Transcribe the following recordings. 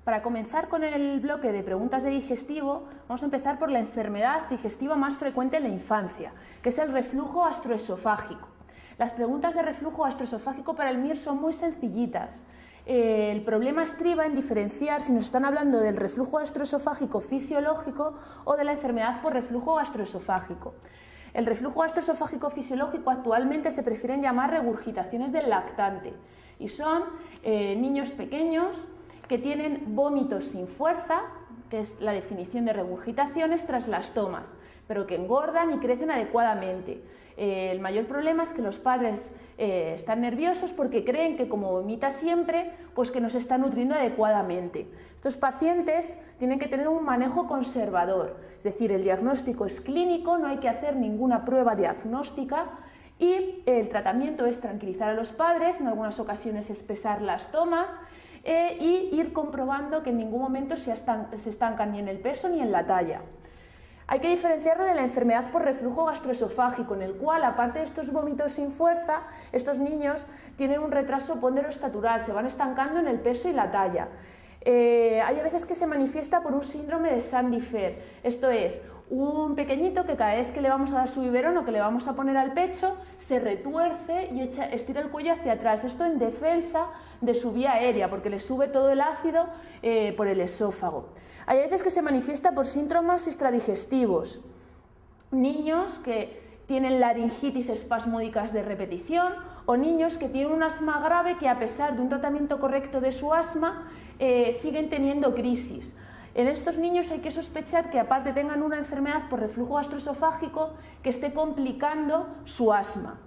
Para comenzar con el bloque de preguntas de digestivo, vamos a empezar por la enfermedad digestiva más frecuente en la infancia, que es el reflujo gastroesofágico. Las preguntas de reflujo gastroesofágico para el MIR son muy sencillitas. El problema estriba en diferenciar si nos están hablando del reflujo gastroesofágico fisiológico o de la enfermedad por reflujo gastroesofágico. El reflujo gastroesofágico fisiológico actualmente se prefieren llamar regurgitaciones del lactante y son niños pequeños que tienen vómitos sin fuerza, que es la definición de regurgitaciones tras las tomas, pero que engordan y crecen adecuadamente. El mayor problema es que los padres están nerviosos porque creen que como vomita siempre, pues que no se está nutriendo adecuadamente. Estos pacientes tienen que tener un manejo conservador, es decir, el diagnóstico es clínico, no hay que hacer ninguna prueba diagnóstica y el tratamiento es tranquilizar a los padres, en algunas ocasiones espesar las tomas y ir comprobando que en ningún momento se estancan ni en el peso ni en la talla. Hay que diferenciarlo de la enfermedad por reflujo gastroesofágico, en el cual, aparte de estos vómitos sin fuerza, estos niños tienen un retraso ponderoestatural, se van estancando en el peso y la talla. Hay veces que se manifiesta por un síndrome de Sandy-Fair, esto es, un pequeñito que cada vez que le vamos a dar su biberón o que le vamos a poner al pecho, se retuerce y estira el cuello hacia atrás, esto en defensa de su vía aérea, porque le sube todo el ácido por el esófago. Hay veces que se manifiesta por síntomas extradigestivos, niños que tienen laringitis espasmódicas de repetición o niños que tienen un asma grave que a pesar de un tratamiento correcto de su asma siguen teniendo crisis. En estos niños hay que sospechar que aparte tengan una enfermedad por reflujo gastroesofágico que esté complicando su asma.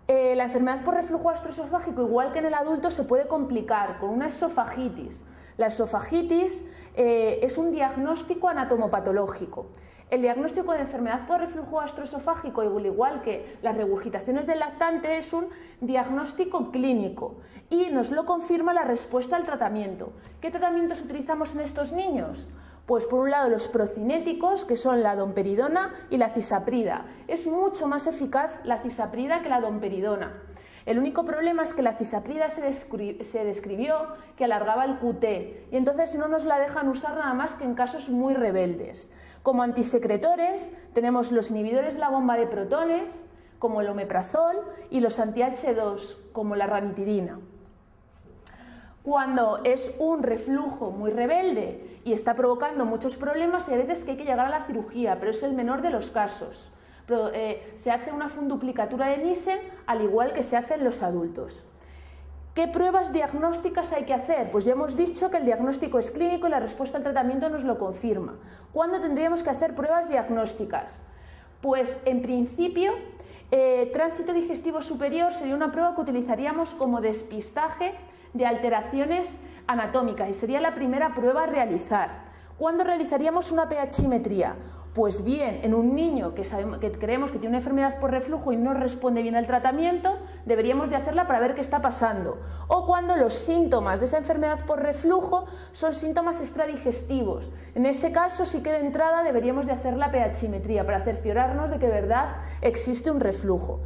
La enfermedad por reflujo gastroesofágico, igual que en el adulto, se puede complicar con una esofagitis. La esofagitis es un diagnóstico anatomopatológico. El diagnóstico de enfermedad por reflujo gastroesofágico, igual que las regurgitaciones del lactante, es un diagnóstico clínico y nos lo confirma la respuesta al tratamiento. ¿Qué tratamientos utilizamos en estos niños? Pues por un lado los procinéticos, que son la domperidona y la cisaprida. Es mucho más eficaz la cisaprida que la domperidona. El único problema es que la cisaprida se describió que alargaba el QT y entonces no nos la dejan usar nada más que en casos muy rebeldes. Como antisecretores tenemos los inhibidores de la bomba de protones, como el omeprazol, y los anti-H2, como la ranitidina. Cuando es un reflujo muy rebelde y está provocando muchos problemas, hay veces que hay que llegar a la cirugía, pero es el menor de los casos. Se hace una funduplicatura de Nissen al igual que se hace en los adultos. ¿Qué pruebas diagnósticas hay que hacer? Pues ya hemos dicho que el diagnóstico es clínico y la respuesta al tratamiento nos lo confirma. ¿Cuándo tendríamos que hacer pruebas diagnósticas? Pues en principio, tránsito digestivo superior sería una prueba que utilizaríamos como despistaje de alteraciones anatómicas y sería la primera prueba a realizar. ¿Cuándo realizaríamos una pHimetría? Pues bien, en un niño que creemos que tiene una enfermedad por reflujo y no responde bien al tratamiento, deberíamos de hacerla para ver qué está pasando. O cuando los síntomas de esa enfermedad por reflujo son síntomas extradigestivos. En ese caso sí que de entrada deberíamos de hacer la pHimetría para cerciorarnos de que de verdad existe un reflujo.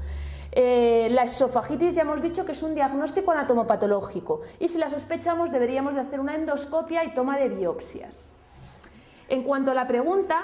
La esofagitis ya hemos dicho que es un diagnóstico anatomopatológico y si la sospechamos deberíamos de hacer una endoscopia y toma de biopsias. En cuanto a la pregunta,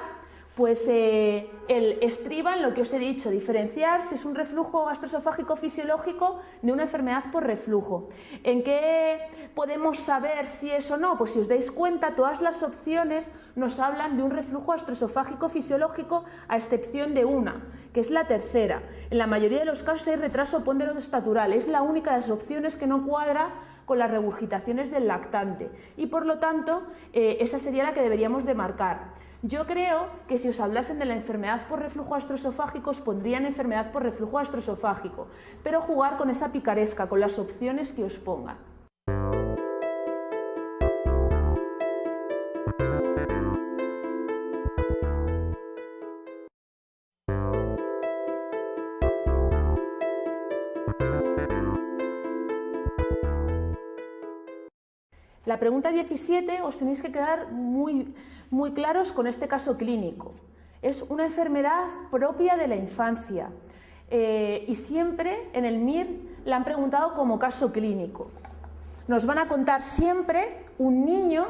pues el estriba en lo que os he dicho, diferenciar si es un reflujo gastroesofágico fisiológico de una enfermedad por reflujo. ¿En qué podemos saber si es o no? Pues si os dais cuenta, todas las opciones nos hablan de un reflujo gastroesofágico fisiológico a excepción de una, que es la tercera. En la mayoría de los casos hay retraso ponderoestatural, es la única de las opciones que no cuadra con las regurgitaciones del lactante y por lo tanto esa sería la que deberíamos de marcar. Yo creo que si os hablasen de la enfermedad por reflujo gastroesofágico os pondrían enfermedad por reflujo gastroesofágico, pero jugar con esa picaresca, con las opciones que os pongan. La pregunta 17 os tenéis que quedar muy claros con este caso clínico. Es una enfermedad propia de la infancia y siempre en el MIR la han preguntado como caso clínico. nos van a contar siempre un niño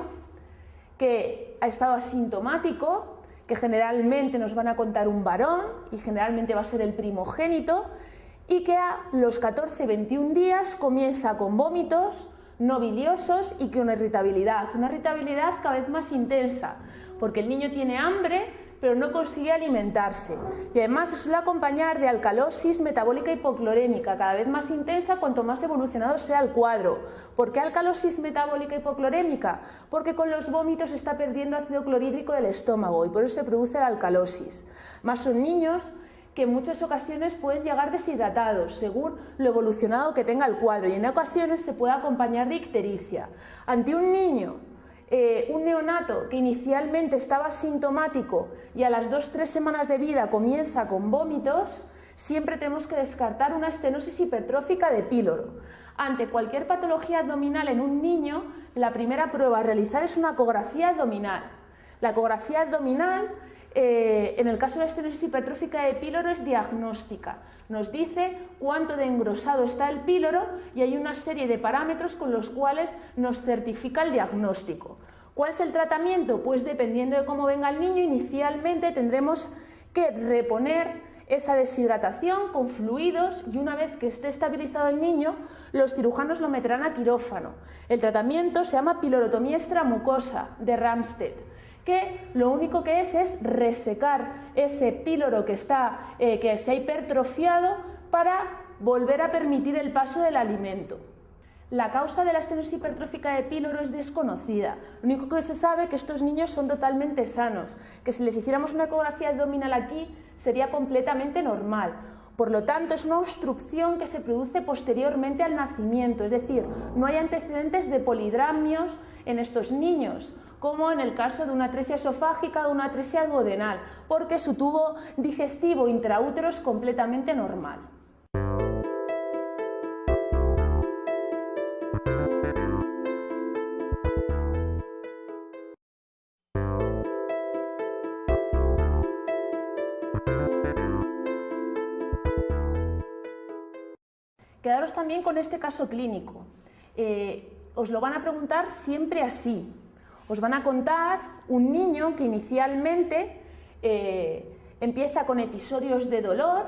que ha estado asintomático, que generalmente nos van a contar un varón y generalmente va a ser el primogénito, y que a los 14-21 días comienza con vómitos no biliosos y con una irritabilidad cada vez más intensa, porque el niño tiene hambre pero no consigue alimentarse, y además se suele acompañar de alcalosis metabólica hipoclorémica cada vez más intensa cuanto más evolucionado sea el cuadro. ¿Por qué alcalosis metabólica hipoclorémica? Porque con los vómitos está perdiendo ácido clorhídrico del estómago y por eso se produce la alcalosis. Más son niños que en muchas ocasiones pueden llegar deshidratados según lo evolucionado que tenga el cuadro, y en ocasiones se puede acompañar de ictericia. Ante un niño, un neonato que inicialmente estaba asintomático y a las 2-3 semanas de vida comienza con vómitos, siempre tenemos que descartar una estenosis hipertrófica de píloro. Ante cualquier patología abdominal en un niño, la primera prueba a realizar es una ecografía abdominal. La ecografía abdominal, en el caso de la estenosis hipertrófica de píloro, es diagnóstica. Nos dice cuánto de engrosado está el píloro y hay una serie de parámetros con los cuales nos certifica el diagnóstico. ¿Cuál es el tratamiento? Pues dependiendo de cómo venga el niño, inicialmente tendremos que reponer esa deshidratación con fluidos, y una vez que esté estabilizado el niño, los cirujanos lo meterán a quirófano. El tratamiento se llama pilorotomía extramucosa de Ramstedt, que lo único que es resecar ese píloro que se ha hipertrofiado para volver a permitir el paso del alimento. La causa de la estenosis hipertrófica de píloro es desconocida. Lo único que se sabe es que estos niños son totalmente sanos, que si les hiciéramos una ecografía abdominal aquí sería completamente normal. Por lo tanto, es una obstrucción que se produce posteriormente al nacimiento, es decir, no hay antecedentes de polidramios en estos niños, como en el caso de una atresia esofágica o una atresia duodenal, porque su tubo digestivo intraútero es completamente normal. Quedaros también con este caso clínico. Os lo van a preguntar siempre así. Os van a contar un niño que inicialmente empieza con episodios de dolor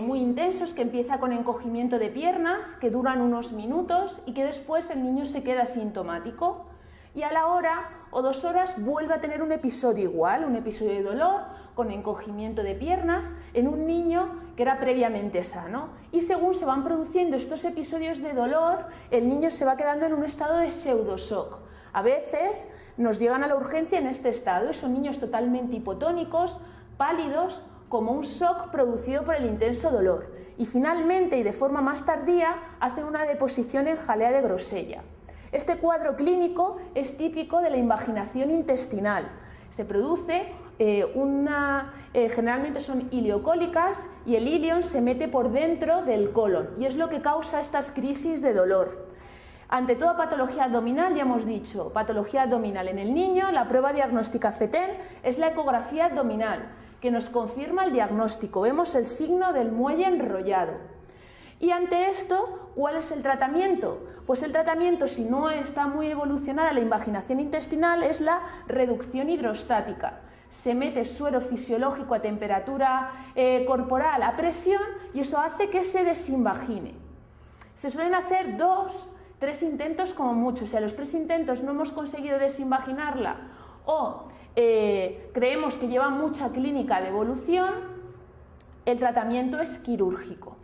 muy intensos, que empieza con encogimiento de piernas, que duran unos minutos y que después el niño se queda asintomático. Y a la hora o 2 horas vuelve a tener un episodio igual, un episodio de dolor con encogimiento de piernas en un niño que era previamente sano. Y según se van produciendo estos episodios de dolor, el niño se va quedando en un estado de pseudoshock. A veces nos llegan a la urgencia en este estado y son niños totalmente hipotónicos, pálidos, como un shock producido por el intenso dolor. Y finalmente, y de forma más tardía, hacen una deposición en jalea de Grosella. Este cuadro clínico es típico de la invaginación intestinal. Se produce generalmente son ileocólicas y el ilion se mete por dentro del colon y es lo que causa estas crisis de dolor. Ante toda patología abdominal, ya hemos dicho, patología abdominal en el niño, la prueba diagnóstica FETEN es la ecografía abdominal, que nos confirma el diagnóstico. Vemos el signo del muelle enrollado. Y ante esto, ¿cuál es el tratamiento? Pues el tratamiento, si no está muy evolucionada la invaginación intestinal, es la reducción hidrostática. Se mete suero fisiológico a temperatura corporal a presión y eso hace que se desinvagine. Se suelen hacer 2-3 intentos como mucho. Si a los 3 intentos no hemos conseguido desinvaginarla o creemos que lleva mucha clínica de evolución, el tratamiento es quirúrgico.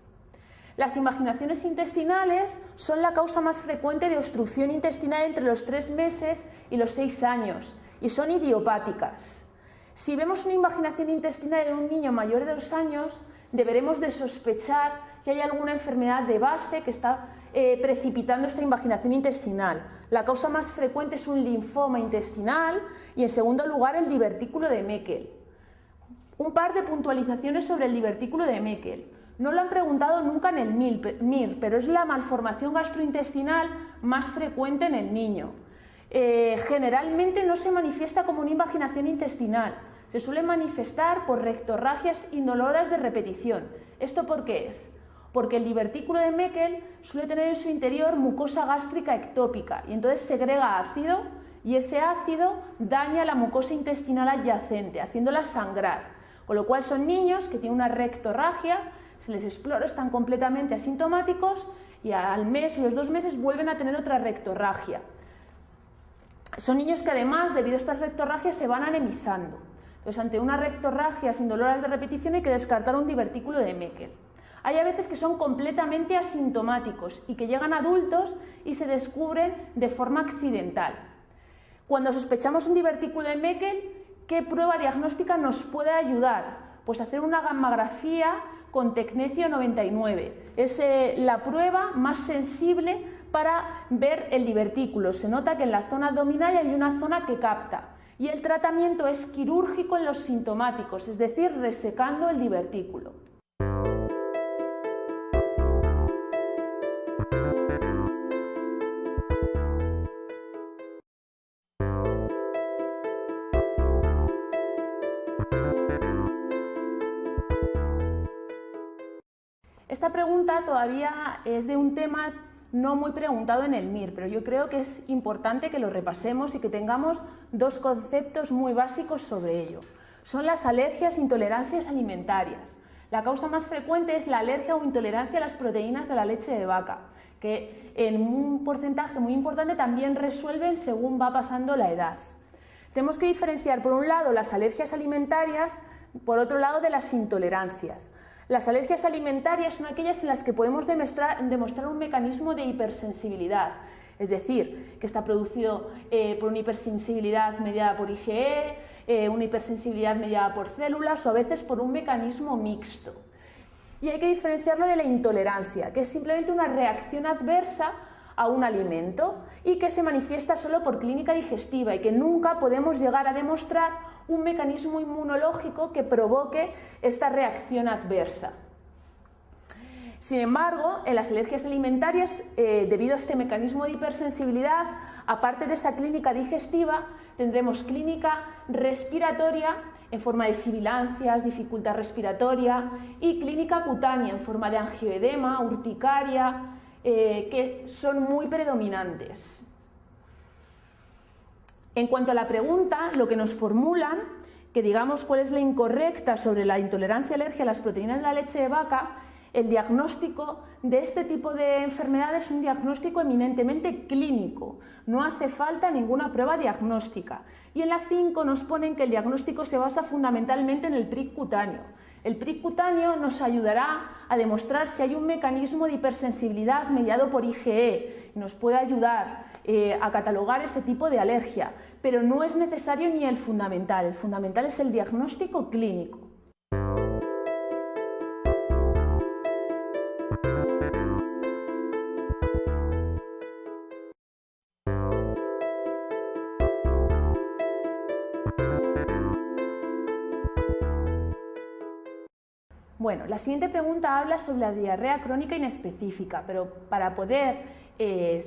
Las invaginaciones intestinales son la causa más frecuente de obstrucción intestinal entre los 3 meses y los 6 años y son idiopáticas. Si vemos una invaginación intestinal en un niño mayor de 2 años, deberemos de sospechar que hay alguna enfermedad de base que está precipitando esta invaginación intestinal. La causa más frecuente es un linfoma intestinal y, en segundo lugar, el divertículo de Meckel. Un par de puntualizaciones sobre el divertículo de Meckel. No lo han preguntado nunca en el MIR, pero es la malformación gastrointestinal más frecuente en el niño. Generalmente no se manifiesta como una invaginación intestinal, se suele manifestar por rectorragias indoloras de repetición. ¿Esto por qué es? porque el divertículo de Meckel suele tener en su interior mucosa gástrica ectópica y entonces segrega ácido y ese ácido daña la mucosa intestinal adyacente, haciéndola sangrar, con lo cual son niños que tienen una rectorragia, se les explora, están completamente asintomáticos y al mes o los 2 meses vuelven a tener otra rectorragia. Son niños que además, debido a estas rectorragias, se van anemizando. Entonces, ante una rectorragia sin dolores de repetición hay que descartar un divertículo de Meckel. Hay a veces que son completamente asintomáticos y que llegan adultos y se descubren de forma accidental. Cuando sospechamos un divertículo de Meckel, ¿qué prueba diagnóstica nos puede ayudar? Pues hacer una gammagrafía con tecnecio 99. Es la prueba más sensible para ver el divertículo. Se nota que en la zona abdominal hay una zona que capta y el tratamiento es quirúrgico en los sintomáticos, es decir, resecando el divertículo. Esta pregunta todavía es de un tema no muy preguntado en el MIR, pero yo creo que es importante que lo repasemos y que tengamos 2 conceptos muy básicos sobre ello. Son las alergias e intolerancias alimentarias. La causa más frecuente es la alergia o intolerancia a las proteínas de la leche de vaca, que en un porcentaje muy importante también resuelven según va pasando la edad. Tenemos que diferenciar, por un lado, las alergias alimentarias, por otro lado, de las intolerancias. Las alergias alimentarias son aquellas en las que podemos demostrar un mecanismo de hipersensibilidad, es decir, que está producido por una hipersensibilidad mediada por IgE, una hipersensibilidad mediada por células o a veces por un mecanismo mixto. Y hay que diferenciarlo de la intolerancia, que es simplemente una reacción adversa a un alimento y que se manifiesta solo por clínica digestiva y que nunca podemos llegar a demostrar un mecanismo inmunológico que provoque esta reacción adversa. Sin embargo, en las alergias alimentarias, debido a este mecanismo de hipersensibilidad, aparte de esa clínica digestiva, tendremos clínica respiratoria en forma de sibilancias, dificultad respiratoria y clínica cutánea en forma de angioedema, urticaria, que son muy predominantes. En cuanto a la pregunta, lo que nos formulan, que digamos cuál es la incorrecta sobre la intolerancia alergia a las proteínas de la leche de vaca, el diagnóstico de este tipo de enfermedades es un diagnóstico eminentemente clínico, no hace falta ninguna prueba diagnóstica. Y en la 5 nos ponen que el diagnóstico se basa fundamentalmente en el prick cutáneo. El prick cutáneo nos ayudará a demostrar si hay un mecanismo de hipersensibilidad mediado por IgE y nos puede ayudar a catalogar ese tipo de alergia, pero no es necesario ni el fundamental es el diagnóstico clínico. Bueno, la siguiente pregunta habla sobre la diarrea crónica inespecífica, pero para poder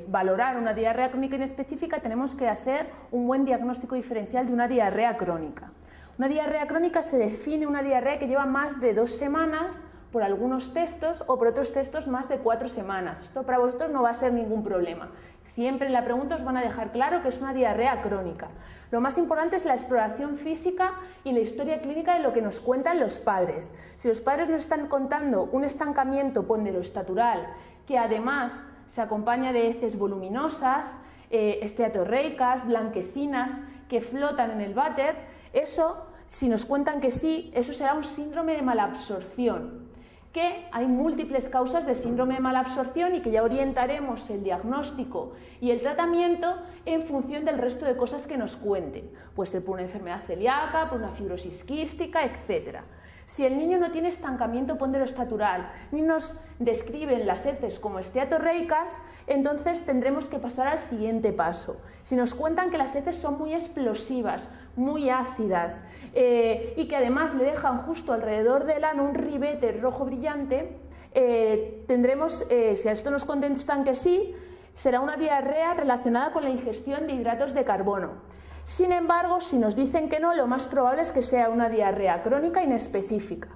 valorar una diarrea crónica inespecífica tenemos que hacer un buen diagnóstico diferencial de una diarrea crónica. Una diarrea crónica se define una diarrea que lleva más de 2 semanas por algunos textos o por otros textos más de 4 semanas. Esto para vosotros no va a ser ningún problema. Siempre en la pregunta os van a dejar claro que es una diarrea crónica. Lo más importante es la exploración física y la historia clínica de lo que nos cuentan los padres. Si los padres nos están contando un estancamiento ponderoestatural que además se acompaña de heces voluminosas, esteatorreicas, blanquecinas que flotan en el váter, eso, si nos cuentan que sí, eso será un síndrome de malabsorción. Que hay múltiples causas de síndrome de malabsorción y que ya orientaremos el diagnóstico y el tratamiento en función del resto de cosas que nos cuenten. Puede ser por una enfermedad celíaca, por una fibrosis quística, etc. Si el niño no tiene estancamiento ponderoestatural ni nos describen las heces como esteatorreicas, entonces tendremos que pasar al siguiente paso. Si nos cuentan que las heces son muy explosivas, muy ácidas y que además le dejan justo alrededor del ano un ribete rojo brillante, tendremos, si a esto nos contestan que sí, será una diarrea relacionada con la ingestión de hidratos de carbono. Sin embargo, si nos dicen que no, lo más probable es que sea una diarrea crónica inespecífica.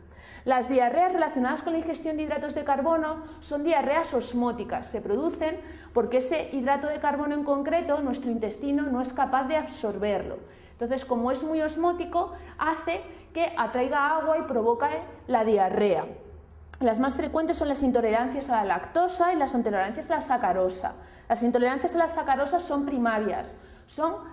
Las diarreas relacionadas con la ingestión de hidratos de carbono son diarreas osmóticas, se producen porque ese hidrato de carbono en concreto nuestro intestino no es capaz de absorberlo. Entonces, como es muy osmótico, hace que atraiga agua y provoca la diarrea. Las más frecuentes son las intolerancias a la lactosa y las intolerancias a la sacarosa. Las intolerancias a la sacarosa son primarias, son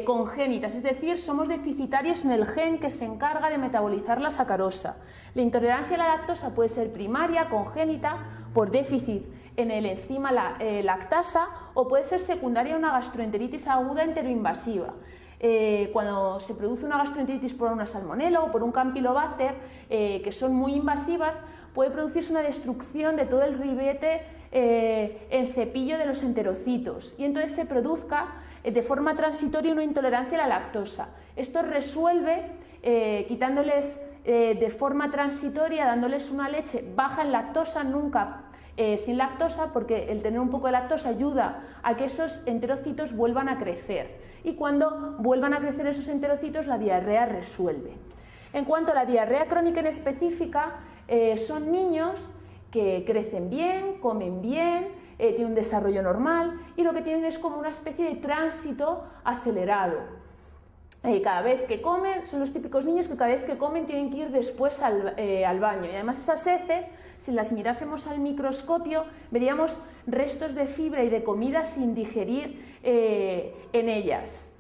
congénitas, es decir, somos deficitarios en el gen que se encarga de metabolizar la sacarosa. La intolerancia a la lactosa puede ser primaria, congénita, por déficit en el enzima lactasa, o puede ser secundaria a una gastroenteritis aguda enteroinvasiva. Cuando se produce una gastroenteritis por una salmonela o por un campylobacter, que son muy invasivas, puede producirse una destrucción de todo el ribete en cepillo de los enterocitos y entonces se produzca de forma transitoria una intolerancia a la lactosa. Esto resuelve quitándoles de forma transitoria, dándoles una leche baja en lactosa, nunca sin lactosa, porque el tener un poco de lactosa ayuda a que esos enterocitos vuelvan a crecer. Y cuando vuelvan a crecer esos enterocitos, la diarrea resuelve. En cuanto a la diarrea crónica en específica, son niños que crecen bien, comen bien, tienen un desarrollo normal y lo que tienen es como una especie de tránsito acelerado. Cada vez que comen, son los típicos niños que cada vez que comen tienen que ir después al baño. Y además esas heces, si las mirásemos al microscopio, veríamos restos de fibra y de comida sin digerir en ellas.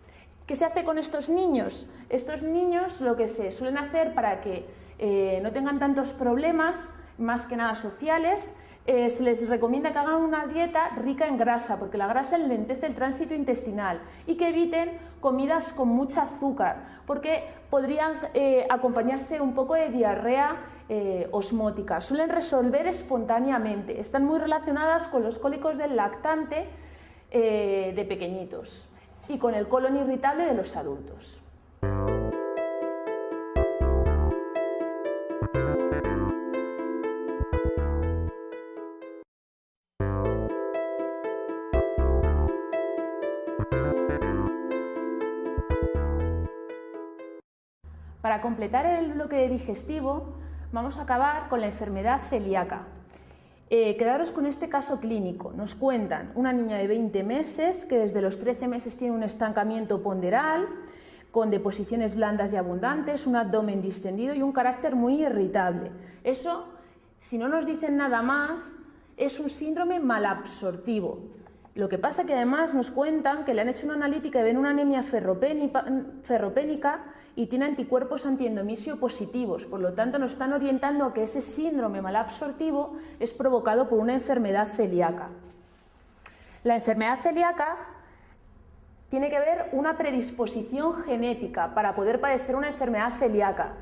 ¿Qué se hace con estos niños? Estos niños lo que se suelen hacer para que no tengan tantos problemas, más que nada sociales, se les recomienda que hagan una dieta rica en grasa, porque la grasa enlentece el tránsito intestinal, y que eviten comidas con mucho azúcar, porque podrían acompañarse un poco de diarrea osmótica. Suelen resolver espontáneamente, están muy relacionadas con los cólicos del lactante de pequeñitos y con el colon irritable de los adultos. Para completar el bloque digestivo, vamos a acabar con la enfermedad celíaca. Quedaros con este caso clínico. Nos cuentan una niña de 20 meses que desde los 13 meses tiene un estancamiento ponderal, con deposiciones blandas y abundantes, un abdomen distendido y un carácter muy irritable. Eso, si no nos dicen nada más, es un síndrome malabsortivo. Lo que pasa que además nos cuentan que le han hecho una analítica y ven una anemia ferropénica y tiene anticuerpos antiendomisio positivos. Por lo tanto, nos están orientando a que ese síndrome malabsortivo es provocado por una enfermedad celíaca. La enfermedad celíaca tiene que ver una predisposición genética para poder padecer una enfermedad celíaca.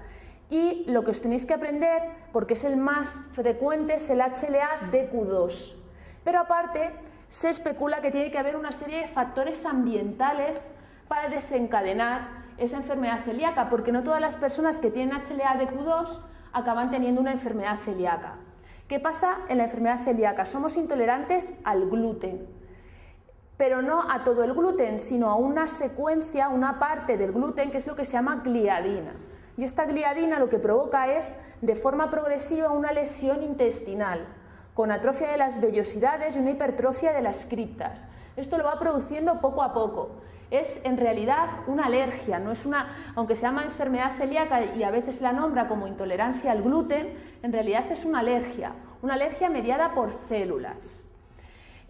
Y lo que os tenéis que aprender, porque es el más frecuente, es el HLA-DQ2. Pero aparte, se especula que tiene que haber una serie de factores ambientales para desencadenar esa enfermedad celíaca, porque no todas las personas que tienen HLA-DQ2 acaban teniendo una enfermedad celíaca. ¿Qué pasa en la enfermedad celíaca? Somos intolerantes al gluten, pero no a todo el gluten, sino a una secuencia, una parte del gluten que es lo que se llama gliadina. Y esta gliadina lo que provoca es, de forma progresiva, una lesión intestinal, con atrofia de las vellosidades y una hipertrofia de las criptas. Esto lo va produciendo poco a poco. Es en realidad una alergia, no es una, aunque se llama enfermedad celíaca y a veces la nombra como intolerancia al gluten, en realidad es una alergia mediada por células.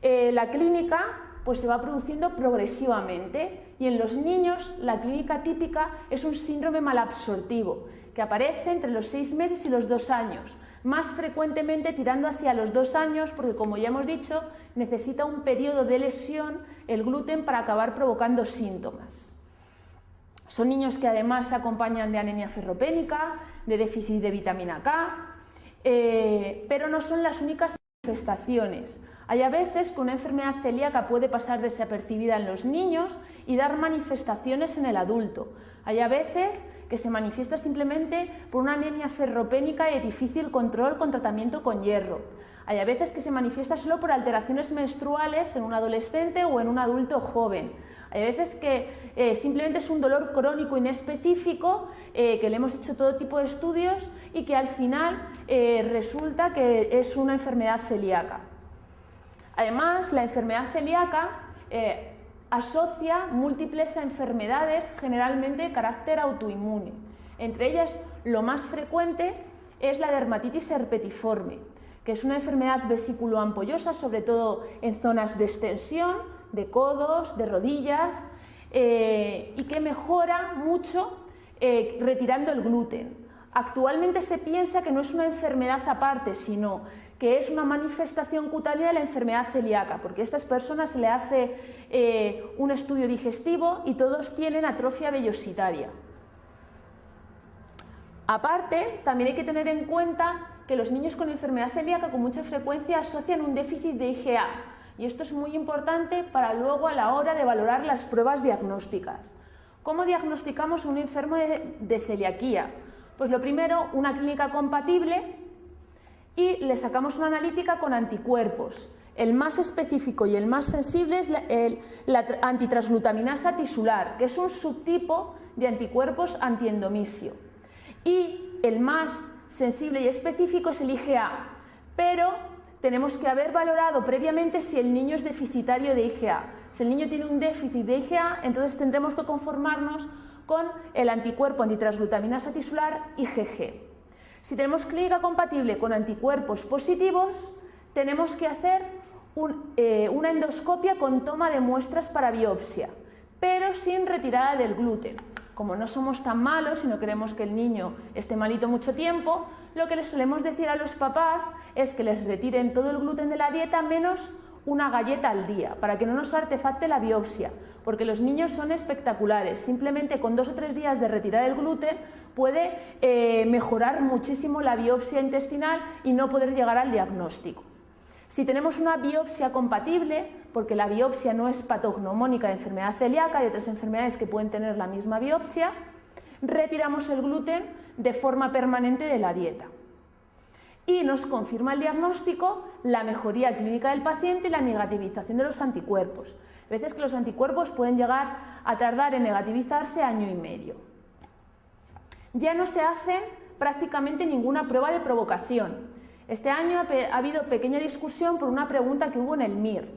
La clínica pues se va produciendo progresivamente y en los niños la clínica típica es un síndrome malabsortivo que aparece entre los 6 meses y los 2 años. Más frecuentemente tirando hacia los 2 años porque, como ya hemos dicho, necesita un periodo de lesión el gluten para acabar provocando síntomas. Son niños que además se acompañan de anemia ferropénica, de déficit de vitamina K, pero no son las únicas manifestaciones. Hay a veces que una enfermedad celíaca puede pasar desapercibida en los niños y dar manifestaciones en el adulto. Hay a veces que se manifiesta simplemente por una anemia ferropénica de difícil control con tratamiento con hierro. Hay a veces que se manifiesta solo por alteraciones menstruales en un adolescente o en un adulto joven. Hay veces que simplemente es un dolor crónico inespecífico, que le hemos hecho todo tipo de estudios y que al final resulta que es una enfermedad celíaca. Además, la enfermedad celíaca asocia múltiples enfermedades, generalmente de carácter autoinmune. Entre ellas, lo más frecuente es la dermatitis herpetiforme, que es una enfermedad vesículo-ampollosa, sobre todo en zonas de extensión, de codos, de rodillas, y que mejora mucho retirando el gluten. Actualmente se piensa que no es una enfermedad aparte, sino que es una manifestación cutánea de la enfermedad celíaca, porque a estas personas se le hace un estudio digestivo y todos tienen atrofia vellositaria. Aparte, también hay que tener en cuenta que los niños con enfermedad celíaca con mucha frecuencia asocian un déficit de IgA, y esto es muy importante para luego a la hora de valorar las pruebas diagnósticas. ¿Cómo diagnosticamos a un enfermo de celiaquía? Pues lo primero, una clínica compatible y le sacamos una analítica con anticuerpos. El más específico y el más sensible es la antitransglutaminasa tisular, que es un subtipo de anticuerpos antiendomisio. Y el más sensible y específico es el IgA, pero tenemos que haber valorado previamente si el niño es deficitario de IgA. Si el niño tiene un déficit de IgA, entonces tendremos que conformarnos con el anticuerpo antitransglutaminasa tisular IgG. Si tenemos clínica compatible con anticuerpos positivos, tenemos que hacer una endoscopia con toma de muestras para biopsia, pero sin retirada del gluten. Como no somos tan malos y no queremos que el niño esté malito mucho tiempo, lo que les solemos decir a los papás es que les retiren todo el gluten de la dieta menos una galleta al día, para que no nos artefacte la biopsia, porque los niños son espectaculares. Simplemente con 2 o 3 días de retirar el gluten puede mejorar muchísimo la biopsia intestinal y no poder llegar al diagnóstico. Si tenemos una biopsia compatible, porque la biopsia no es patognomónica de enfermedad celíaca, hay otras enfermedades que pueden tener la misma biopsia, retiramos el gluten de forma permanente de la dieta. Y nos confirma el diagnóstico la mejoría clínica del paciente y la negativización de los anticuerpos. A veces que los anticuerpos pueden llegar a tardar en negativizarse 1 año y medio. Ya no se hace prácticamente ninguna prueba de provocación. Este año ha habido pequeña discusión por una pregunta que hubo en el MIR.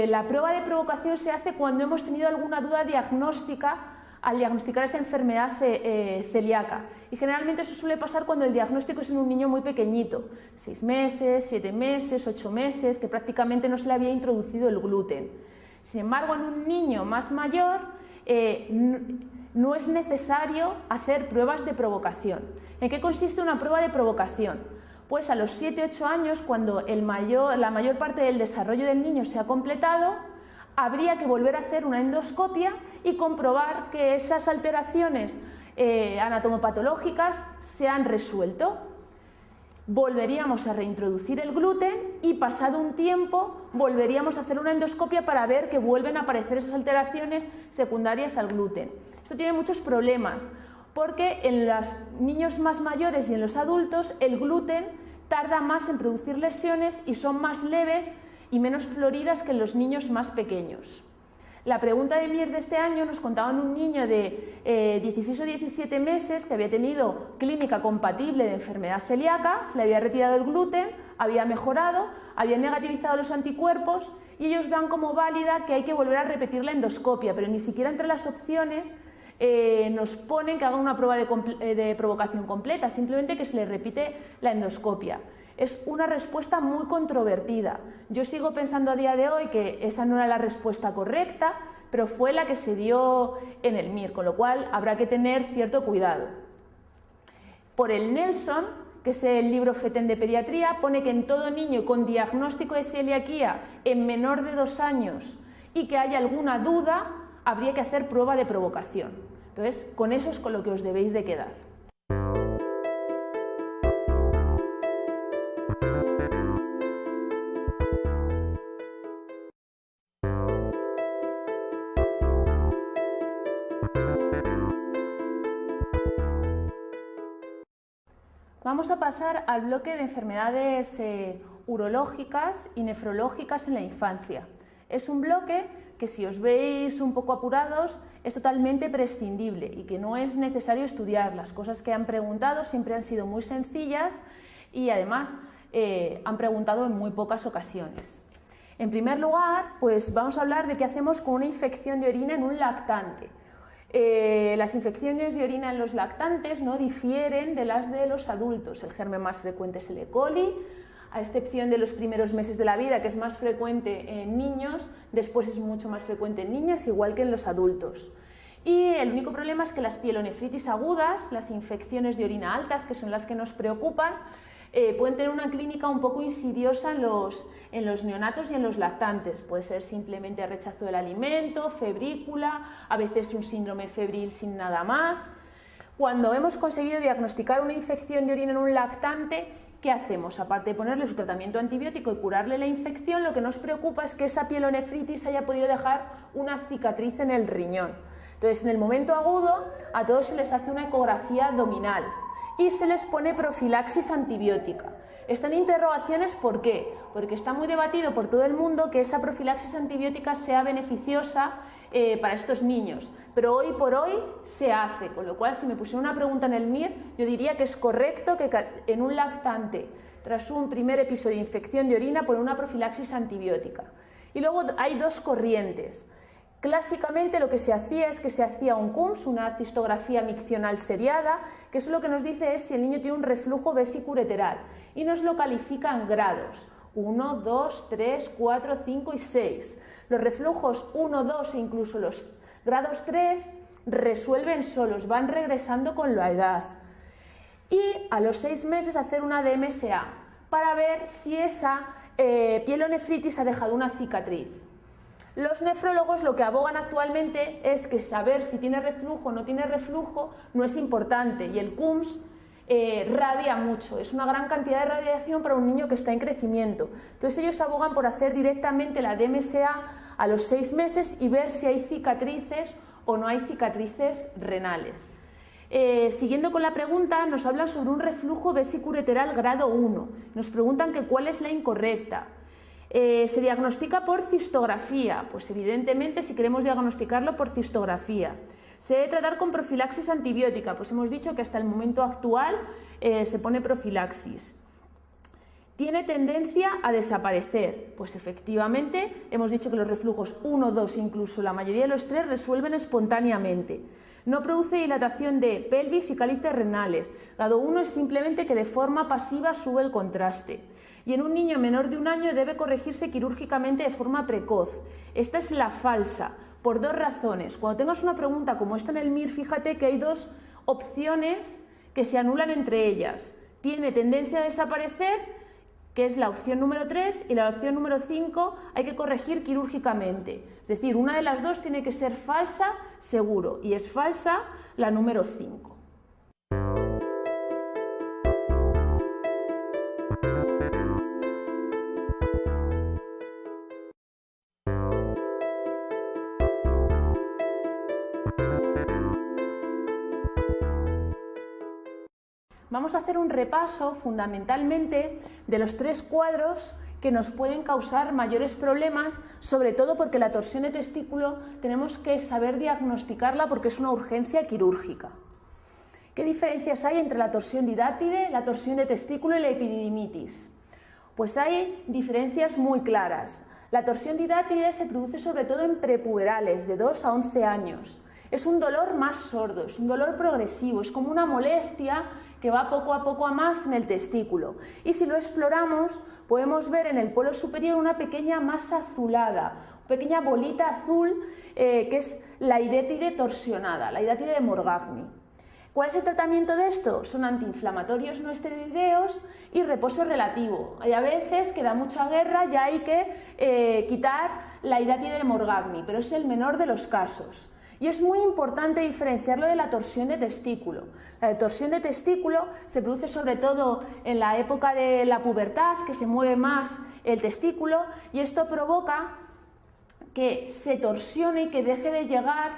La prueba de provocación se hace cuando hemos tenido alguna duda diagnóstica al diagnosticar esa enfermedad celíaca. Y generalmente eso suele pasar cuando el diagnóstico es en un niño muy pequeñito, 6 meses, 7 meses, 8 meses, que prácticamente no se le había introducido el gluten. Sin embargo, en un niño más mayor no es necesario hacer pruebas de provocación. ¿En qué consiste una prueba de provocación? Pues a los 7-8 años, cuando la mayor parte del desarrollo del niño se ha completado, habría que volver a hacer una endoscopia y comprobar que esas alteraciones anatomopatológicas se han resuelto. Volveríamos a reintroducir el gluten y pasado un tiempo volveríamos a hacer una endoscopia para ver que vuelven a aparecer esas alteraciones secundarias al gluten. Esto tiene muchos problemas porque en los niños más mayores y en los adultos el gluten tarda más en producir lesiones y son más leves y menos floridas que en los niños más pequeños. La pregunta de MIR de este año nos contaban un niño de 16 o 17 meses que había tenido clínica compatible de enfermedad celíaca, se le había retirado el gluten, había mejorado, había negativizado los anticuerpos y ellos dan como válida que hay que volver a repetir la endoscopia, pero ni siquiera entre las opciones nos ponen que haga una prueba de provocación completa, simplemente que se le repite la endoscopia. Es una respuesta muy controvertida. Yo sigo pensando a día de hoy que esa no era la respuesta correcta, pero fue la que se dio en el MIR, con lo cual habrá que tener cierto cuidado. Por el Nelson, que es el libro FETEN de pediatría, pone que en todo niño con diagnóstico de celiaquía en menor de 2 años y que haya alguna duda, habría que hacer prueba de provocación. Entonces, con eso es con lo que os debéis de quedar. Vamos a pasar al bloque de enfermedades urológicas y nefrológicas en la infancia. Es un bloque que, si os veis un poco apurados, es totalmente prescindible y que no es necesario estudiar. Las cosas que han preguntado siempre han sido muy sencillas y además han preguntado en muy pocas ocasiones. En primer lugar, pues vamos a hablar de qué hacemos con una infección de orina en un lactante. Las infecciones de orina en los lactantes no difieren de las de los adultos. El germen más frecuente es el E. coli, a excepción de los primeros meses de la vida, que es más frecuente en niños, después es mucho más frecuente en niñas, igual que en los adultos. Y el único problema es que las pielonefritis agudas, las infecciones de orina altas, que son las que nos preocupan, pueden tener una clínica un poco insidiosa en los neonatos y en los lactantes. Puede ser simplemente rechazo del alimento, febrícula, a veces un síndrome febril sin nada más. Cuando hemos conseguido diagnosticar una infección de orina en un lactante, ¿qué hacemos? Aparte de ponerle su tratamiento antibiótico y curarle la infección, lo que nos preocupa es que esa pielonefritis haya podido dejar una cicatriz en el riñón. Entonces, en el momento agudo, a todos se les hace una ecografía abdominal y se les pone profilaxis antibiótica. Están interrogaciones, ¿por qué? Porque está muy debatido por todo el mundo que esa profilaxis antibiótica sea beneficiosa para estos niños, pero hoy por hoy se hace, con lo cual, si me pusiera una pregunta en el MIR, yo diría que es correcto que en un lactante, tras un primer episodio de infección de orina, poner una profilaxis antibiótica. Y luego hay dos corrientes. Clásicamente lo que se hacía es que se hacía un CUMS, una cistografía miccional seriada, que eso lo que nos dice es si el niño tiene un reflujo vesicureteral y nos lo califica en grados, 1, 2, 3, 4, 5 y 6. Los reflujos 1, 2 e incluso los grados 3 resuelven solos, van regresando con la edad. Y a los 6 meses hacer una DMSA para ver si esa pielonefritis ha dejado una cicatriz. Los nefrólogos lo que abogan actualmente es que saber si tiene reflujo o no tiene reflujo no es importante, y el CUMS radia mucho, es una gran cantidad de radiación para un niño que está en crecimiento. Entonces ellos abogan por hacer directamente la DMSA a los 6 meses y ver si hay cicatrices o no hay cicatrices renales. Siguiendo con la pregunta, nos hablan sobre un reflujo vesicureteral grado 1. Nos preguntan que cuál es la incorrecta. Se diagnostica por cistografía, pues evidentemente si queremos diagnosticarlo por cistografía. Se debe tratar con profilaxis antibiótica, pues hemos dicho que hasta el momento actual se pone profilaxis. ¿Tiene tendencia a desaparecer? Pues efectivamente hemos dicho que los reflujos 1, 2 e incluso la mayoría de los 3 resuelven espontáneamente. No produce dilatación de pelvis y cálices renales. Grado 1 es simplemente que de forma pasiva sube el contraste. Y en un niño menor de 1 año debe corregirse quirúrgicamente de forma precoz. Esta es la falsa, por 2 razones. Cuando tengas una pregunta como esta en el MIR, fíjate que hay 2 opciones que se anulan entre ellas. Tiene tendencia a desaparecer, que es la opción número 3, y la opción número 5 hay que corregir quirúrgicamente. Es decir, una de las 2 tiene que ser falsa, seguro, y es falsa la número 5. Vamos a hacer un repaso fundamentalmente de los 3 cuadros que nos pueden causar mayores problemas, sobre todo porque la torsión de testículo tenemos que saber diagnosticarla porque es una urgencia quirúrgica. ¿Qué diferencias hay entre la torsión didátide, la torsión de testículo y la epididimitis? Pues hay diferencias muy claras. La torsión didátide se produce sobre todo en prepuberales de 2 a 11 años. Es un dolor más sordo, es un dolor progresivo, es como una molestia que va poco a más en el testículo. Y si lo exploramos, podemos ver en el polo superior una pequeña masa azulada, una pequeña bolita azul que es la hidátide torsionada, la hidátide de Morgagni. ¿Cuál es el tratamiento de esto? Son antiinflamatorios no esteroideos y reposo relativo. Hay a veces que da mucha guerra y hay que quitar la hidátide de Morgagni, pero es el menor de los casos. Y es muy importante diferenciarlo de la torsión de testículo. La torsión de testículo se produce sobre todo en la época de la pubertad, que se mueve más el testículo, y esto provoca que se torsione y que deje de llegar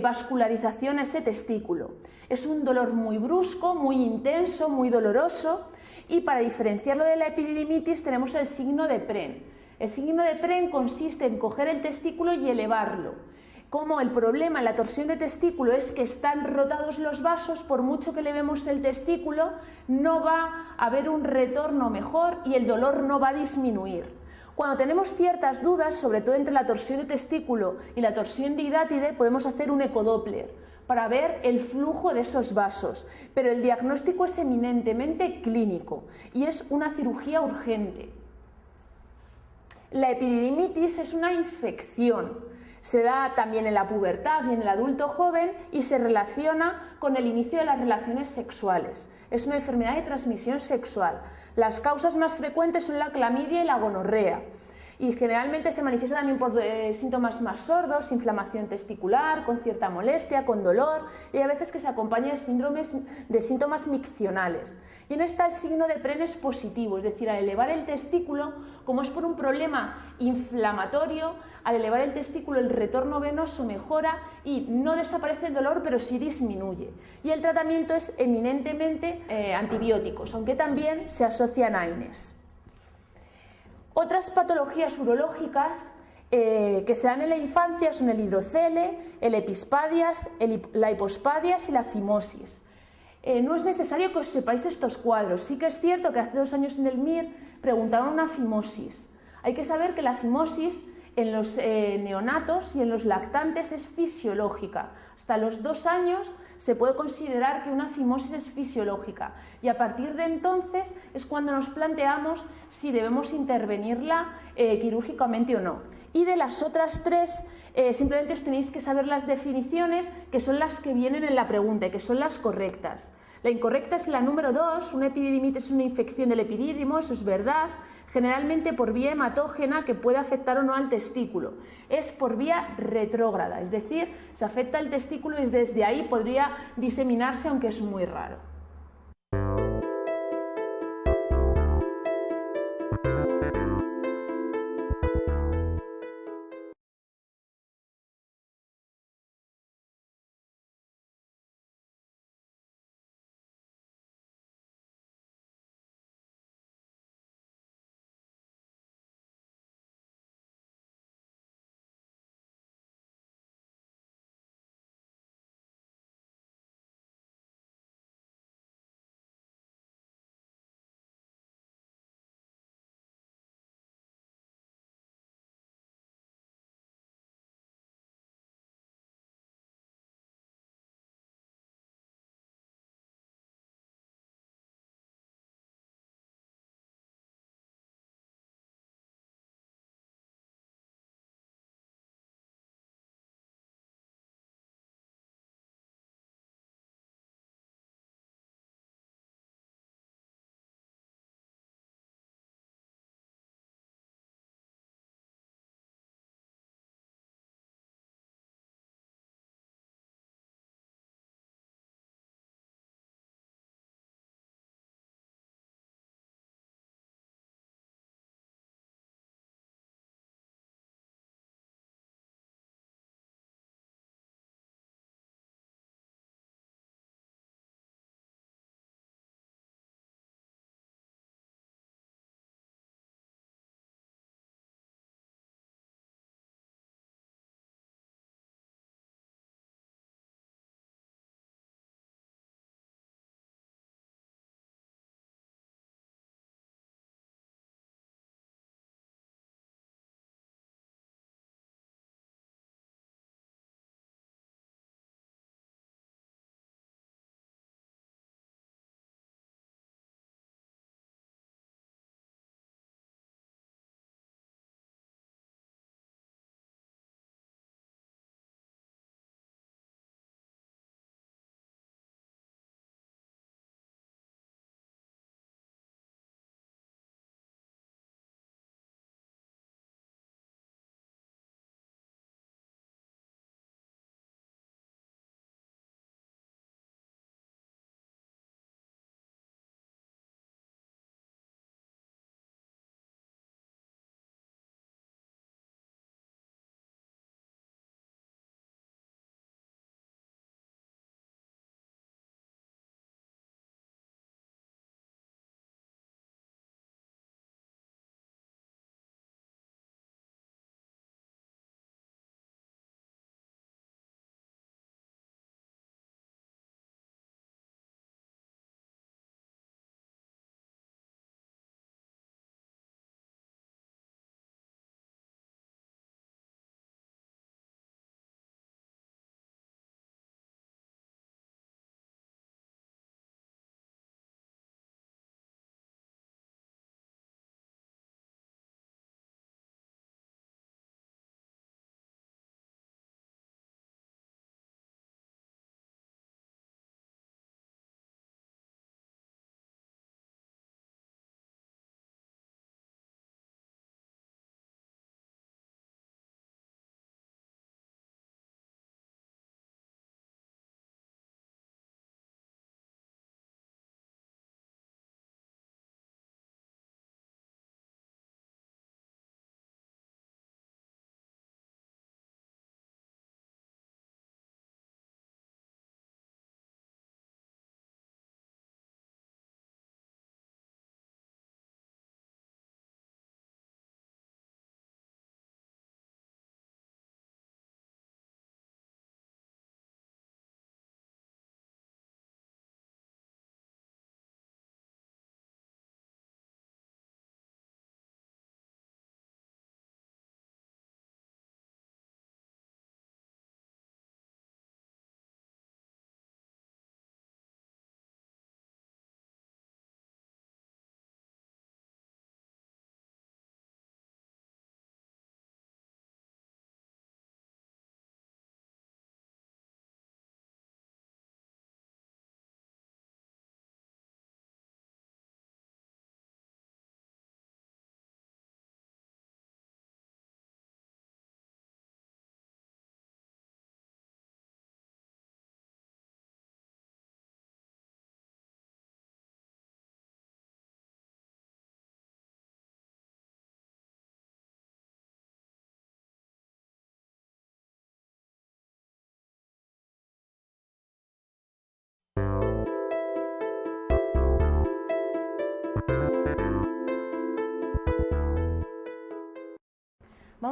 vascularización a ese testículo. Es un dolor muy brusco, muy intenso, muy doloroso, y para diferenciarlo de la epididimitis tenemos el signo de Pren. El signo de Pren consiste en coger el testículo y elevarlo. Como el problema en la torsión de testículo es que están rotados los vasos, por mucho que elevemos el testículo, no va a haber un retorno mejor y el dolor no va a disminuir. Cuando tenemos ciertas dudas, sobre todo entre la torsión de testículo y la torsión de hidátide, podemos hacer un ecodoppler para ver el flujo de esos vasos, pero el diagnóstico es eminentemente clínico y es una cirugía urgente. La epididimitis es una infección, se da también en la pubertad y en el adulto joven y se relaciona con el inicio de las relaciones sexuales. Es una enfermedad de transmisión sexual. Las causas más frecuentes son la clamidia y la gonorrea. Y generalmente se manifiesta también por síntomas más sordos, inflamación testicular, con cierta molestia, con dolor, y a veces que se acompaña de síntomas miccionales. Y en esta el signo de Pren es positivo, es decir, al elevar el testículo, como es por un problema inflamatorio, al elevar el testículo el retorno venoso mejora y no desaparece el dolor, pero sí disminuye. Y el tratamiento es eminentemente antibióticos, aunque también se asocian a AINES. Otras patologías urológicas que se dan en la infancia son el hidrocele, el epispadias, la hipospadias y la fimosis. No es necesario que os sepáis estos cuadros. Sí que es cierto que hace 2 años en el MIR preguntaban una fimosis. Hay que saber que la fimosis en los neonatos y en los lactantes es fisiológica. Hasta los 2 años se puede considerar que una fimosis es fisiológica y a partir de entonces es cuando nos planteamos si debemos intervenirla quirúrgicamente o no. Y de las otras 3, simplemente os tenéis que saber las definiciones, que son las que vienen en la pregunta y que son las correctas. La incorrecta es la número 2, una epididimitis es una infección del epidídimo, eso es verdad, generalmente por vía hematógena que puede afectar o no al testículo. Es por vía retrógrada, es decir, se afecta al testículo y desde ahí podría diseminarse, aunque es muy raro.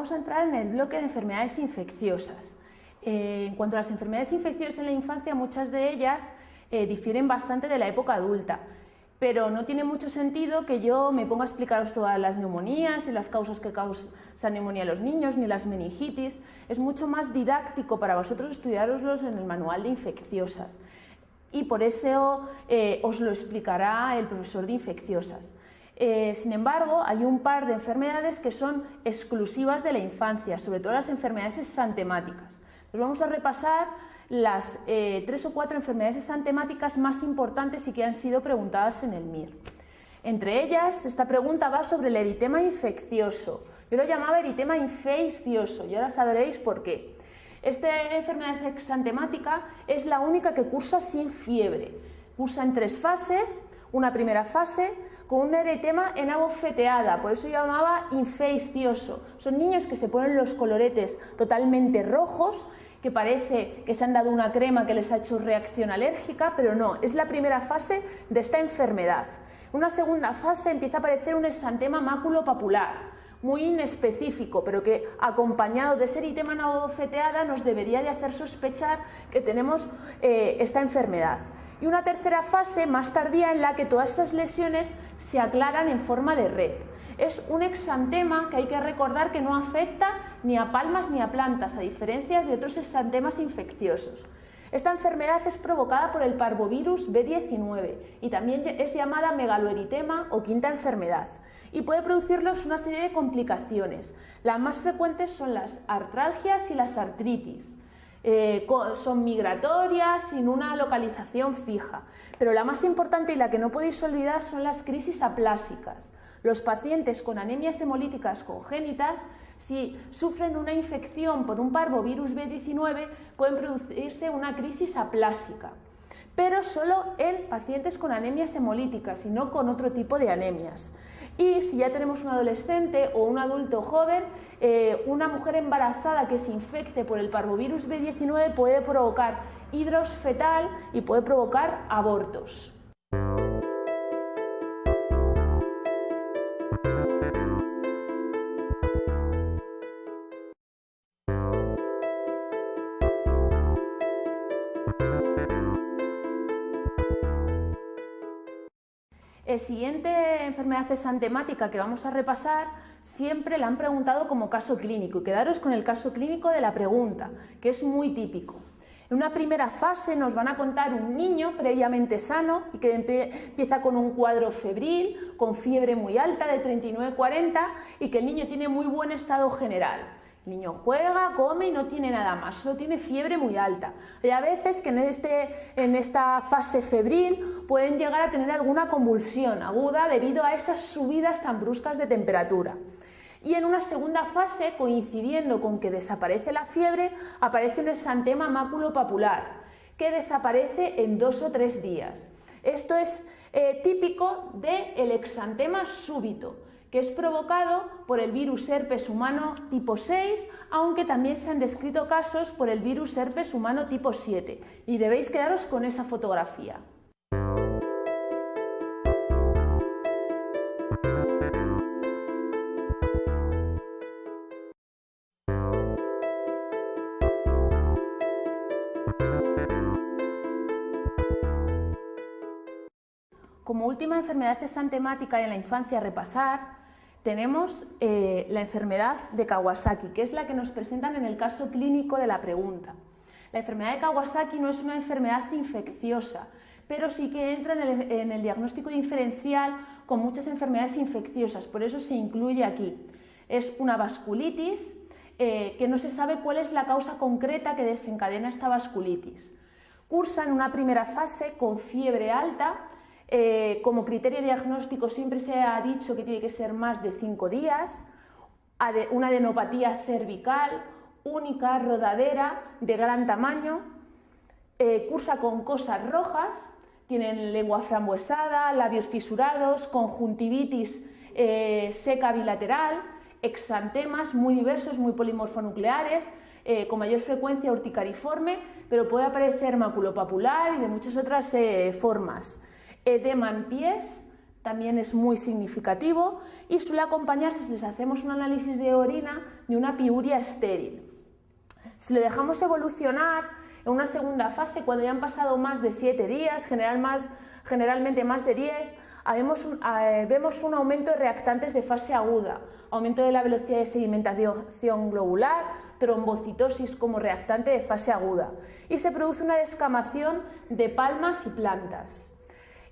vamos a entrar en el bloque de enfermedades infecciosas. En cuanto a las enfermedades infecciosas en la infancia, muchas de ellas difieren bastante de la época adulta, pero no tiene mucho sentido que yo me ponga a explicaros todas las neumonías y las causas que causan neumonía en los niños, ni las meningitis. Es mucho más didáctico para vosotros estudiaroslos en el manual de infecciosas, y por eso os lo explicará el profesor de infecciosas. Sin embargo, hay un par de enfermedades que son exclusivas de la infancia, sobre todo las enfermedades exantemáticas. Nos vamos a repasar las 3 o 4 enfermedades exantemáticas más importantes y que han sido preguntadas en el MIR. Entre ellas, esta pregunta va sobre el eritema infeccioso. Yo lo llamaba eritema infeccioso y ahora sabréis por qué. Esta enfermedad exantemática es la única que cursa sin fiebre. Cursa en 3 fases. Una primera fase con un eritema en abofeteada, por eso llamaba infeccioso. Son niños que se ponen los coloretes totalmente rojos, que parece que se han dado una crema que les ha hecho reacción alérgica, pero no, es la primera fase de esta enfermedad. En una segunda fase empieza a aparecer un exantema maculopapular, muy inespecífico, pero que acompañado de ese eritema en abofeteada nos debería de hacer sospechar que tenemos esta enfermedad. Y una tercera fase más tardía en la que todas esas lesiones se aclaran en forma de red. Es un exantema que hay que recordar que no afecta ni a palmas ni a plantas, a diferencia de otros exantemas infecciosos. Esta enfermedad es provocada por el parvovirus B19 y también es llamada megaloeritema o quinta enfermedad, y puede producirnos una serie de complicaciones. Las más frecuentes son las artralgias y las artritis. Son migratorias, sin una localización fija, pero la más importante y la que no podéis olvidar son las crisis aplásicas. Los pacientes con anemias hemolíticas congénitas, si sufren una infección por un parvovirus B19, pueden producirse una crisis aplásica, pero solo en pacientes con anemias hemolíticas y no con otro tipo de anemias. Y si ya tenemos un adolescente o un adulto joven, una mujer embarazada que se infecte por el parvovirus B19 puede provocar hidros fetal y puede provocar abortos. La siguiente enfermedad exantemática que vamos a repasar siempre la han preguntado como caso clínico, y quedaros con el caso clínico de la pregunta, que es muy típico. En una primera fase nos van a contar un niño previamente sano y que empieza con un cuadro febril, con fiebre muy alta de 39-40 y que el niño tiene muy buen estado general. El niño juega, come y no tiene nada más, solo tiene fiebre muy alta. Hay a veces que en esta fase febril pueden llegar a tener alguna convulsión aguda debido a esas subidas tan bruscas de temperatura. Y en una segunda fase, coincidiendo con que desaparece la fiebre, aparece un exantema maculopapular, que desaparece en 2 o 3 días. Esto es típico del exantema súbito, que es provocado por el virus herpes humano tipo 6, aunque también se han descrito casos por el virus herpes humano tipo 7, y debéis quedaros con esa fotografía. Como última enfermedad exantemática en la infancia a repasar, tenemos la enfermedad de Kawasaki, que es la que nos presentan en el caso clínico de la pregunta. La enfermedad de Kawasaki no es una enfermedad infecciosa, pero sí que entra en el diagnóstico diferencial con muchas enfermedades infecciosas, por eso se incluye aquí. Es una vasculitis que no se sabe cuál es la causa concreta que desencadena esta vasculitis. Cursa en una primera fase con fiebre alta. Como criterio diagnóstico siempre se ha dicho que tiene que ser más de 5 días, una adenopatía cervical única, rodadera, de gran tamaño, cursa con cosas rojas, tienen lengua frambuesada, labios fisurados, conjuntivitis seca bilateral, exantemas muy diversos, muy polimorfonucleares, con mayor frecuencia urticariforme, pero puede aparecer maculopapular y de muchas otras formas. Edema en pies, también es muy significativo y suele acompañarse, si les hacemos un análisis de orina, de una piuria estéril. Si lo dejamos evolucionar en una segunda fase, cuando ya han pasado más de 7 días, generalmente más de 10, vemos un aumento de reactantes de fase aguda, aumento de la velocidad de sedimentación globular, trombocitosis como reactante de fase aguda, y se produce una descamación de palmas y plantas.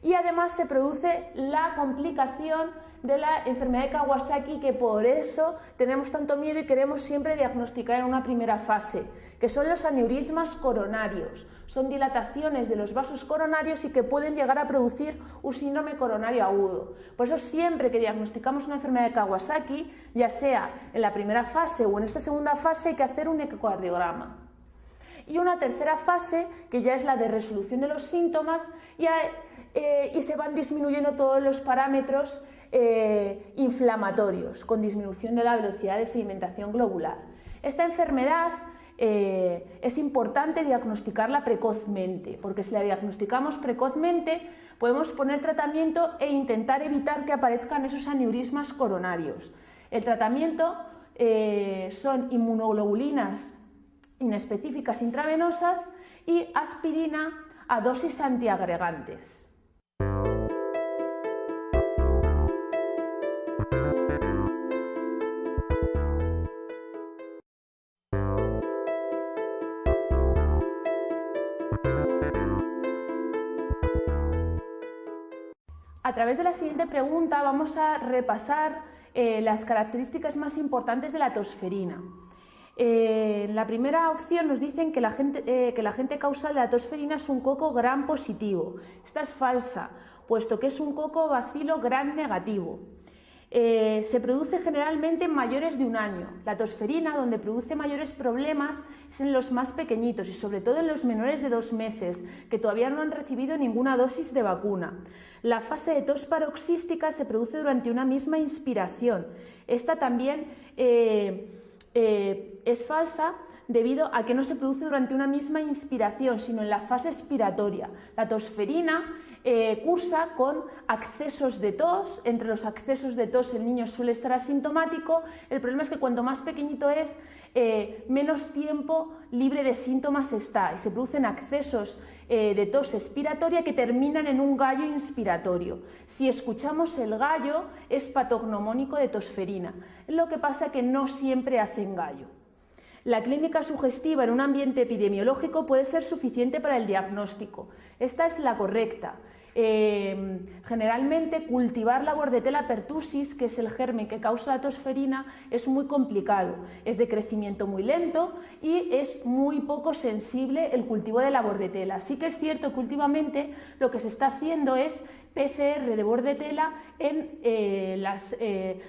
Y además se produce la complicación de la enfermedad de Kawasaki, que por eso tenemos tanto miedo y queremos siempre diagnosticar en una primera fase, que son los aneurismas coronarios. Son dilataciones de los vasos coronarios y que pueden llegar a producir un síndrome coronario agudo. Por eso siempre que diagnosticamos una enfermedad de Kawasaki, ya sea en la primera fase o en esta segunda fase, hay que hacer un ecocardiograma. Y una tercera fase, que ya es la de resolución de los síntomas, y se van disminuyendo todos los parámetros inflamatorios, con disminución de la velocidad de sedimentación globular. Esta enfermedad es importante diagnosticarla precozmente, porque si la diagnosticamos precozmente podemos poner tratamiento e intentar evitar que aparezcan esos aneurismas coronarios. El tratamiento son inmunoglobulinas inespecíficas intravenosas y aspirina a dosis antiagregantes. A través de la siguiente pregunta vamos a repasar las características más importantes de la tosferina. En la primera opción nos dicen que la agente causal de la tosferina es un coco gram positivo. Esta es falsa, puesto que es un coco bacilo gram negativo. Se produce generalmente en mayores de 1 año. La tosferina, donde produce mayores problemas, es en los más pequeñitos y sobre todo en los menores de 2 meses, que todavía no han recibido ninguna dosis de vacuna. La fase de tos paroxística se produce durante una misma inspiración. Esta también es falsa debido a que no se produce durante una misma inspiración, sino en la fase expiratoria. La tosferina cursa con accesos de tos. Entre los accesos de tos el niño suele estar asintomático. El problema es que cuanto más pequeñito es, menos tiempo libre de síntomas está, y se producen accesos de tos expiratoria que terminan en un gallo inspiratorio. Si escuchamos el gallo, es patognomónico de tosferina. Lo que pasa es que no siempre hacen gallo. La clínica sugestiva en un ambiente epidemiológico puede ser suficiente para el diagnóstico. Esta es la correcta. Generalmente cultivar la Bordetella pertussis, que es el germen que causa la tosferina, es muy complicado, es de crecimiento muy lento y es muy poco sensible el cultivo de la Bordetella. Sí que es cierto que últimamente lo que se está haciendo es PCR de Bordetella en las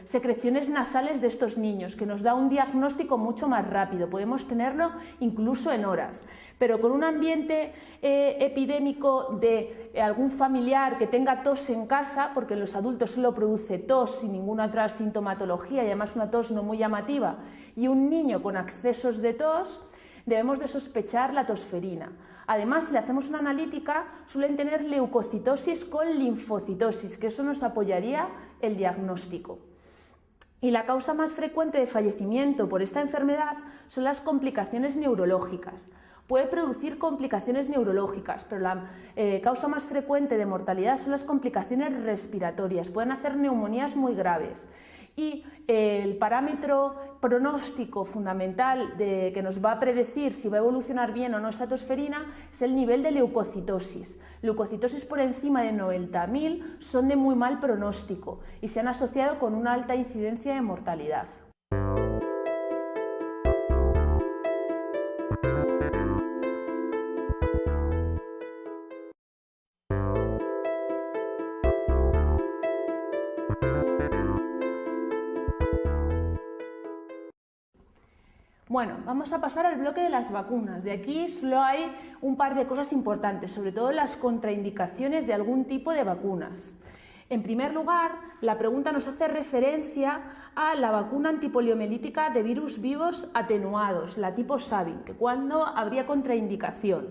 secreciones nasales de estos niños, que nos da un diagnóstico mucho más rápido, podemos tenerlo incluso en horas. Pero con un ambiente epidémico de algún familiar que tenga tos en casa, porque en los adultos solo produce tos sin ninguna otra sintomatología y además una tos no muy llamativa, y un niño con accesos de tos, debemos de sospechar la tosferina. Además, si le hacemos una analítica, suelen tener leucocitosis con linfocitosis, que eso nos apoyaría el diagnóstico. Y la causa más frecuente de fallecimiento por esta enfermedad son las complicaciones neurológicas. Puede producir complicaciones neurológicas, pero la causa más frecuente de mortalidad son las complicaciones respiratorias. Pueden hacer neumonías muy graves. Y el parámetro pronóstico fundamental que nos va a predecir si va a evolucionar bien o no esa tosferina es el nivel de leucocitosis. Leucocitosis por encima de 90.000 son de muy mal pronóstico y se han asociado con una alta incidencia de mortalidad. Bueno, vamos a pasar al bloque de las vacunas. De aquí solo hay un par de cosas importantes, sobre todo las contraindicaciones de algún tipo de vacunas. En primer lugar, la pregunta nos hace referencia a la vacuna antipoliomielítica de virus vivos atenuados, la tipo Sabin, que cuándo habría contraindicación.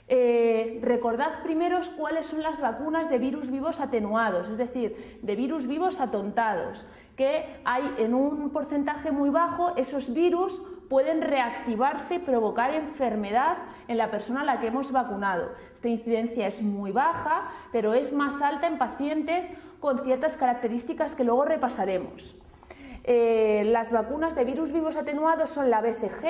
Recordad primero cuáles son las vacunas de virus vivos atenuados, es decir, de virus vivos atontados, que hay en un porcentaje muy bajo, esos virus pueden reactivarse y provocar enfermedad en la persona a la que hemos vacunado. Esta incidencia es muy baja, pero es más alta en pacientes con ciertas características que luego repasaremos. Las vacunas de virus vivos atenuados son la BCG,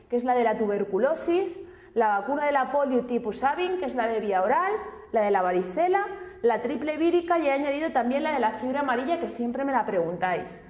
que es la de la tuberculosis, la vacuna de la polio tipo Sabin, que es la de vía oral, la de la varicela, la triple vírica y he añadido también la de la fiebre amarilla, que siempre me la preguntáis.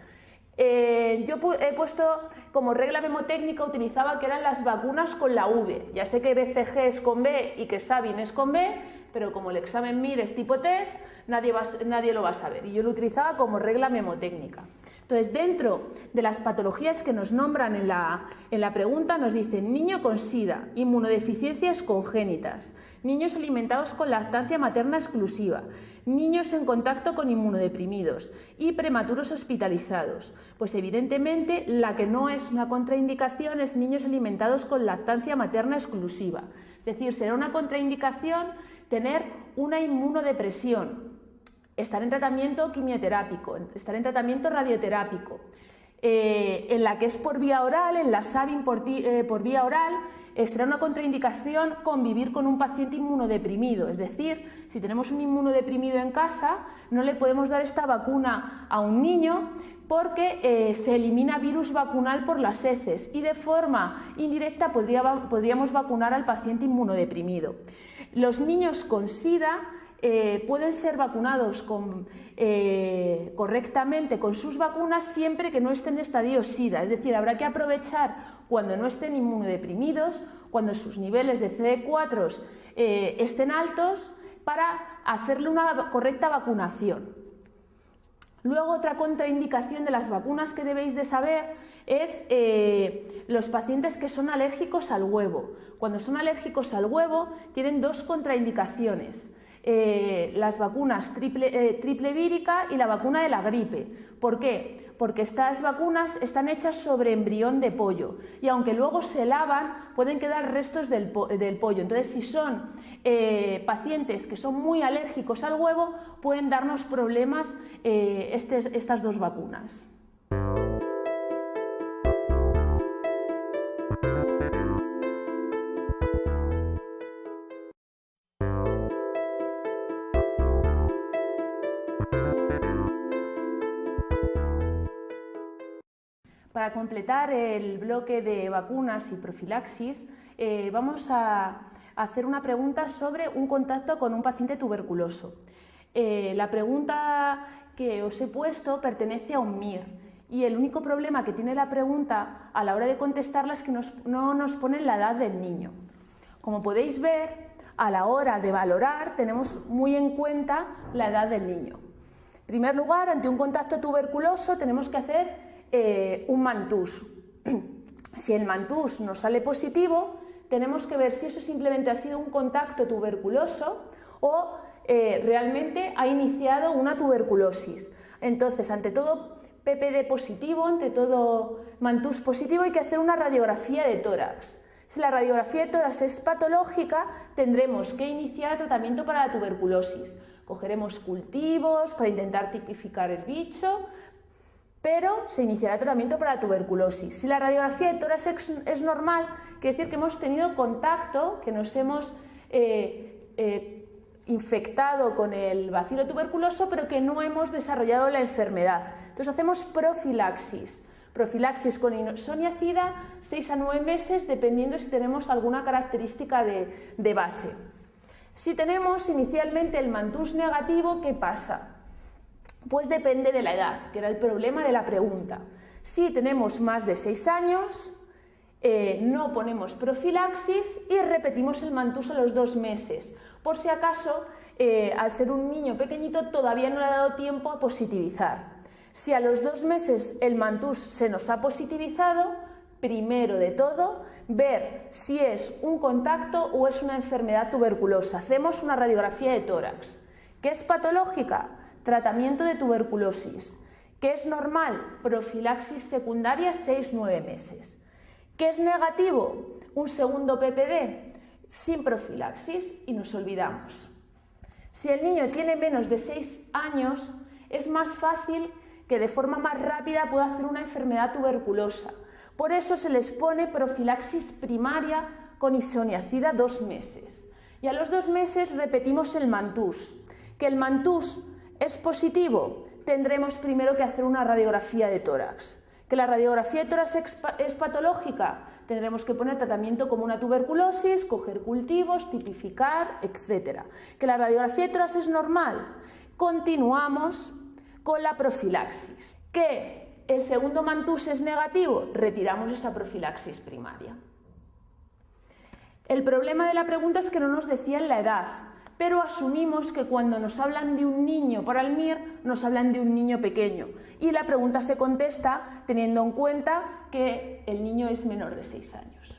Yo he puesto como regla memotécnica, utilizaba que eran las vacunas con la V. Ya sé que BCG es con B y que Sabin es con B, pero como el examen MIR es tipo test, nadie lo va a saber. Y yo lo utilizaba como regla memotécnica. Entonces, dentro de las patologías que nos nombran en la pregunta, nos dicen niño con SIDA, inmunodeficiencias congénitas, niños alimentados con lactancia materna exclusiva, niños en contacto con inmunodeprimidos y prematuros hospitalizados. Pues evidentemente la que no es una contraindicación es niños alimentados con lactancia materna exclusiva. Es decir, será una contraindicación tener una inmunodepresión, estar en tratamiento quimioterápico, estar en tratamiento radioterápico. En la que es por vía oral, en la Sabin por vía oral, será una contraindicación convivir con un paciente inmunodeprimido. Es decir, si tenemos un inmunodeprimido en casa, no le podemos dar esta vacuna a un niño porque se elimina virus vacunal por las heces y de forma indirecta podríamos vacunar al paciente inmunodeprimido. Los niños con SIDA pueden ser vacunados correctamente con sus vacunas siempre que no estén en estadio SIDA, es decir, habrá que aprovechar cuando no estén inmunodeprimidos, cuando sus niveles de CD4 estén altos, para hacerle una correcta vacunación. Luego, otra contraindicación de las vacunas que debéis de saber es los pacientes que son alérgicos al huevo. Cuando son alérgicos al huevo tienen dos contraindicaciones. Las vacunas triple vírica y la vacuna de la gripe. ¿Por qué? Porque estas vacunas están hechas sobre embrión de pollo y aunque luego se lavan pueden quedar restos del pollo. Entonces, si son pacientes que son muy alérgicos al huevo, pueden darnos problemas estas dos vacunas. Para completar el bloque de vacunas y profilaxis, vamos a hacer una pregunta sobre un contacto con un paciente tuberculoso. La pregunta que os he puesto pertenece a un MIR y el único problema que tiene la pregunta a la hora de contestarla es que no nos pone la edad del niño. Como podéis ver, a la hora de valorar tenemos muy en cuenta la edad del niño. En primer lugar, ante un contacto tuberculoso tenemos que hacer un mantús. Si el mantús nos sale positivo, tenemos que ver si eso simplemente ha sido un contacto tuberculoso o realmente ha iniciado una tuberculosis. Entonces, ante todo PPD positivo, ante todo mantús positivo, hay que hacer una radiografía de tórax. Si la radiografía de tórax es patológica, tendremos que iniciar el tratamiento para la tuberculosis. Cogeremos cultivos para intentar tipificar el bicho, pero se iniciará el tratamiento para la tuberculosis. Si la radiografía de tórax es normal, quiere decir que hemos tenido contacto, que nos hemos infectado con el bacilo tuberculoso, pero que no hemos desarrollado la enfermedad. Entonces hacemos profilaxis. Profilaxis con isoniazida 6 a 9 meses, dependiendo si tenemos alguna característica de base. Si tenemos inicialmente el mantús negativo, ¿qué pasa? Pues depende de la edad, que era el problema de la pregunta. Si tenemos más de 6 años, no ponemos profilaxis y repetimos el mantús a los 2 meses. Por si acaso, al ser un niño pequeñito, todavía no le ha dado tiempo a positivizar. Si a los 2 meses el mantús se nos ha positivizado, primero de todo, ver si es un contacto o es una enfermedad tuberculosa. Hacemos una radiografía de tórax. ¿Qué es patológica? Tratamiento de tuberculosis. ¿Qué es normal? Profilaxis secundaria 6-9 meses. ¿Qué es negativo? Un segundo PPD. sin profilaxis y nos olvidamos. Si el niño tiene menos de 6 años, es más fácil que de forma más rápida pueda hacer una enfermedad tuberculosa. Por eso se les pone profilaxis primaria con isoniazida 2 meses. Y a los 2 meses repetimos el mantús. ¿Que el mantús es positivo? Tendremos primero que hacer una radiografía de tórax. ¿Que la radiografía de tórax es patológica? Tendremos que poner tratamiento como una tuberculosis, coger cultivos, tipificar, etc. ¿Que la radiografía de tórax es normal? Continuamos con la profilaxis. ¿Que el segundo mantús es negativo? Retiramos esa profilaxis primaria. El problema de la pregunta es que no nos decían la edad, pero asumimos que cuando nos hablan de un niño por Almir, nos hablan de un niño pequeño. Y la pregunta se contesta teniendo en cuenta que el niño es menor de 6 años.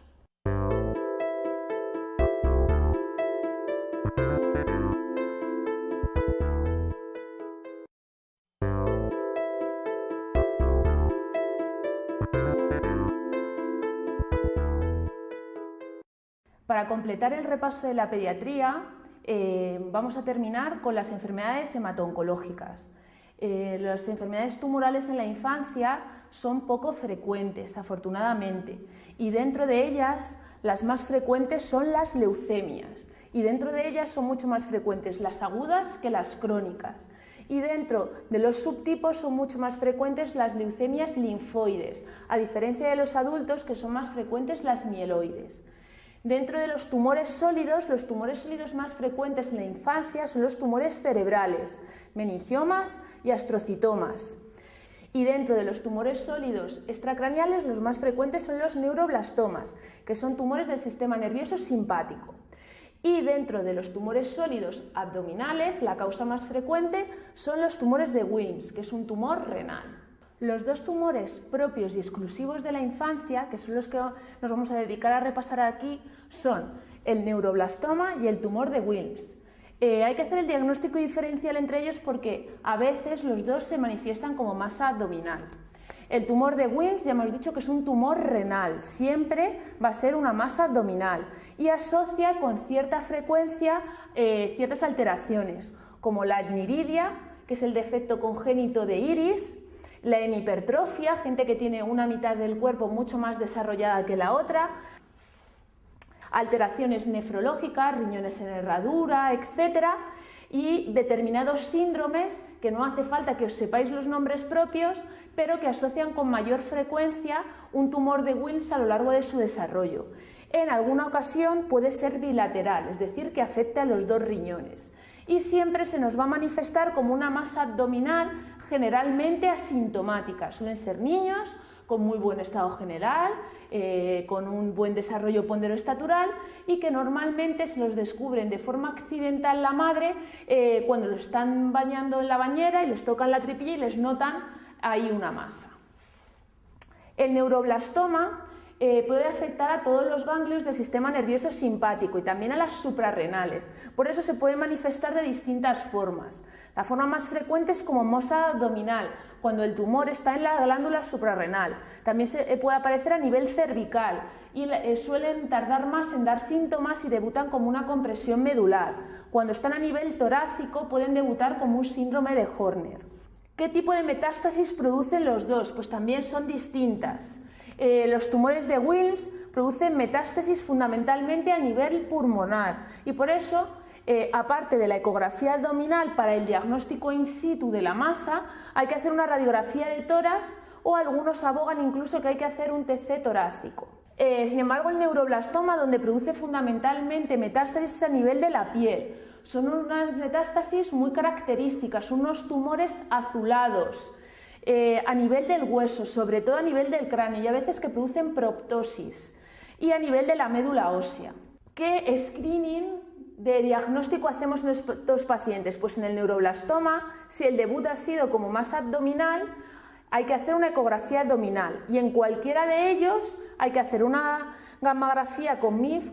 Para completar el repaso de la pediatría, vamos a terminar con las enfermedades hemato-oncológicas. Las enfermedades tumorales en la infancia son poco frecuentes, afortunadamente, y dentro de ellas las más frecuentes son las leucemias, y dentro de ellas son mucho más frecuentes las agudas que las crónicas. Y dentro de los subtipos son mucho más frecuentes las leucemias linfoides, a diferencia de los adultos que son más frecuentes las mieloides. Dentro de los tumores sólidos más frecuentes en la infancia son los tumores cerebrales, meningiomas y astrocitomas. Y dentro de los tumores sólidos extracraneales los más frecuentes son los neuroblastomas, que son tumores del sistema nervioso simpático. Y dentro de los tumores sólidos abdominales, la causa más frecuente son los tumores de Wilms, que es un tumor renal. Los 2 tumores propios y exclusivos de la infancia, que son los que nos vamos a dedicar a repasar aquí, son el neuroblastoma y el tumor de Wilms. Hay que hacer el diagnóstico diferencial entre ellos porque a veces los dos se manifiestan como masa abdominal. El tumor de Wilms ya hemos dicho que es un tumor renal, siempre va a ser una masa abdominal y asocia con cierta frecuencia ciertas alteraciones, como la adniridia, que es el defecto congénito de iris, la hemipertrofia, gente que tiene una mitad del cuerpo mucho más desarrollada que la otra, alteraciones nefrológicas, riñones en herradura, etc. Y determinados síndromes que no hace falta que os sepáis los nombres propios, pero que asocian con mayor frecuencia un tumor de Wilms a lo largo de su desarrollo. En alguna ocasión puede ser bilateral, es decir, que afecte a los 2 riñones. Y siempre se nos va a manifestar como una masa abdominal generalmente asintomática. Suelen ser niños con muy buen estado general, con un buen desarrollo ponderoestatural y que normalmente se los descubren de forma accidental la madre cuando los están bañando en la bañera y les tocan la tripilla y les notan ahí una masa. El neuroblastoma puede afectar a todos los ganglios del sistema nervioso simpático y también a las suprarrenales. Por eso se puede manifestar de distintas formas. La forma más frecuente es como masa abdominal, cuando el tumor está en la glándula suprarrenal. También puede aparecer a nivel cervical y suelen tardar más en dar síntomas y debutan como una compresión medular. Cuando están a nivel torácico pueden debutar como un síndrome de Horner. ¿Qué tipo de metástasis producen los dos? Pues también son distintas. Los tumores de Wilms producen metástasis fundamentalmente a nivel pulmonar y por eso, aparte de la ecografía abdominal para el diagnóstico in situ de la masa, hay que hacer una radiografía de tórax o algunos abogan incluso que hay que hacer un TC torácico. Sin embargo, el neuroblastoma, donde produce fundamentalmente metástasis a nivel de la piel, son unas metástasis muy características, unos tumores azulados, a nivel del hueso, sobre todo a nivel del cráneo y a veces que producen proptosis y a nivel de la médula ósea. ¿Qué screening de diagnóstico hacemos en estos pacientes? Pues en el neuroblastoma, si el debut ha sido como masa abdominal, hay que hacer una ecografía abdominal y en cualquiera de ellos hay que hacer una gammagrafía con MIF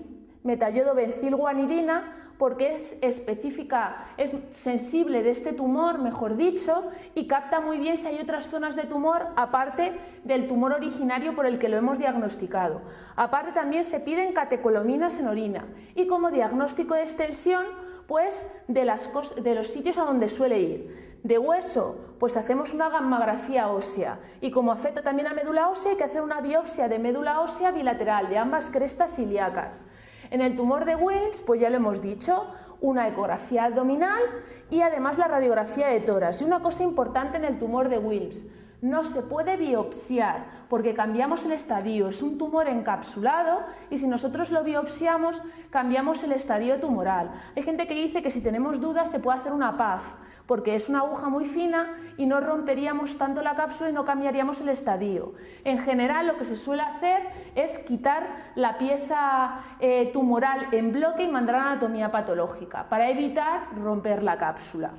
metallodobencilguanidina, porque es específica, es sensible de este tumor, mejor dicho, y capta muy bien si hay otras zonas de tumor aparte del tumor originario por el que lo hemos diagnosticado. Aparte también se piden catecolaminas en orina y como diagnóstico de extensión, pues de los sitios a donde suele ir. De hueso, pues hacemos una gammagrafía ósea y como afecta también a médula ósea hay que hacer una biopsia de médula ósea bilateral de ambas crestas ilíacas. En el tumor de Wilms, pues ya lo hemos dicho, una ecografía abdominal y además la radiografía de tórax. Y una cosa importante en el tumor de Wilms, no se puede biopsiar porque cambiamos el estadio, es un tumor encapsulado y si nosotros lo biopsiamos cambiamos el estadio tumoral. Hay gente que dice que si tenemos dudas se puede hacer una PAF porque es una aguja muy fina y no romperíamos tanto la cápsula y no cambiaríamos el estadio. En general lo que se suele hacer es quitar la pieza tumoral en bloque y mandar a la anatomía patológica para evitar romper la cápsula.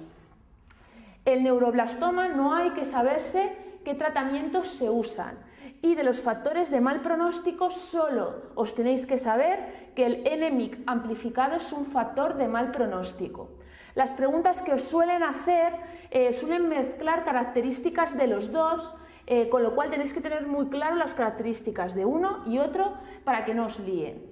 El neuroblastoma no hay que saberse qué tratamientos se usan y de los factores de mal pronóstico solo os tenéis que saber que el NMIC amplificado es un factor de mal pronóstico. Las preguntas que os suelen hacer suelen mezclar características de los dos, con lo cual tenéis que tener muy claro las características de uno y otro para que no os líen.